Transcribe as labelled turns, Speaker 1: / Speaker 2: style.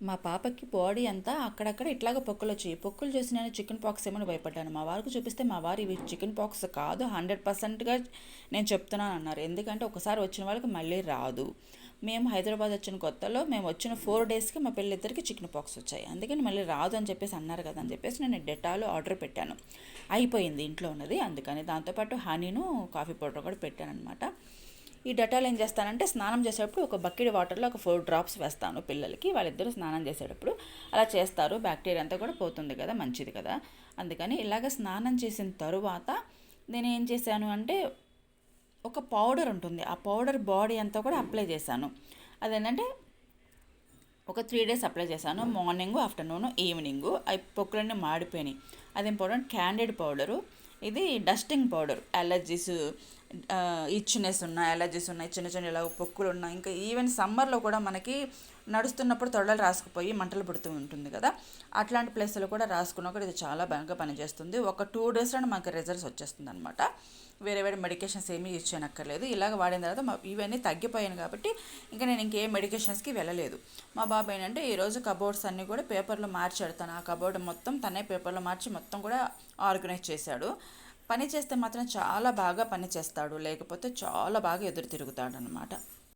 Speaker 1: మా పాపకి బాడీ అంతా అక్కడక్కడ ఇట్లాగ పొక్కులు వచ్చాయి. పొక్కులు చూసి నేను చికెన్ పాక్స్ ఏమని భయపడ్డాను. మా వారికి చూపిస్తే మా వారు ఇవి చికెన్ పాక్స్ కాదు, 100%గా నేను చెప్తున్నాను అన్నారు. ఎందుకంటే ఒకసారి వచ్చిన వాళ్ళకి మళ్ళీ రాదు. మేము హైదరాబాద్ వచ్చిన కొత్తలో మేము వచ్చిన 4 డేస్కి మా పిల్లలిద్దరికి చికెన్ పాక్స్ వచ్చాయి. అందుకని మళ్ళీ రాదు అని చెప్పేసి అన్నారు కదా అని చెప్పేసి నేను డెటాల్ ఆర్డర్ పెట్టాను. అయిపోయింది ఇంట్లో ఉన్నది. అందుకని దాంతోపాటు హనీను కాఫీ పౌడర్ కూడా పెట్టాను అనమాట. ఈ డెటాల్ ఏం చేస్తానంటే స్నానం చేసేటప్పుడు ఒక బకెట్ వాటర్లో ఒక 4 డ్రాప్స్ వేస్తాను పిల్లలకి. వాళ్ళిద్దరూ స్నానం చేసేటప్పుడు అలా చేస్తారు. బ్యాక్టీరియా అంతా కూడా పోతుంది కదా, మంచిది కదా. అందుకని ఇలాగ స్నానం చేసిన తరువాత నేను ఏం చేశాను అంటే ఒక పౌడర్ ఉంటుంది, ఆ పౌడర్ బాడీ అంతా కూడా అప్లై చేశాను. అదేంటంటే ఒక 3 డేస్ అప్లై చేశాను. Morning, afternoon, evening. అవి పొక్కులన్నీ మాడిపోయినాయి. అది ఇంపార్టెంట్. Candid powder. ఇది డస్టింగ్ పౌడర్. అలర్జీస్, ఇచ్చునెస్ ఉన్నాయి, అలర్జీస్ ఉన్నాయి, చిన్న చిన్న ఇలా పొక్కులు ఉన్నాయి. ఇంకా ఈవెన్ సమ్మర్లో కూడా మనకి నడుస్తున్నప్పుడు తొడలు రాసుకుపోయి మంటలు పుడుతూ ఉంటుంది కదా, అట్లాంటి ప్లేస్లో కూడా రాసుకున్నా కూడా ఇది చాలా బాగా పనిచేస్తుంది. ఒక 2 డేస్లోనే మనకి రిజల్ట్స్ వచ్చేస్తుంది అనమాట. వేరే వేరే మెడికేషన్స్ ఏమీ యూజ్ చేయనక్కర్లేదు. ఇలాగ వాడిన తర్వాత ఇవన్నీ తగ్గిపోయాను కాబట్టి ఇంకా నేను ఇంకేం మెడికేషన్స్కి వెళ్ళలేదు. మా బాబు ఏంటంటే ఈరోజు కబోర్డ్స్ అన్నీ కూడా పేపర్లో మార్చాడు. ఆ కబోర్డ్ మొత్తం తనే పేపర్లో మార్చి మొత్తం కూడా ఆర్గనైజ్ చేశాడు. పని చేస్తే మాత్రం చాలా బాగా పని చేస్తాడు, లేకపోతే చాలా బాగా ఎదురు తిరుగుతాడు అనమాట.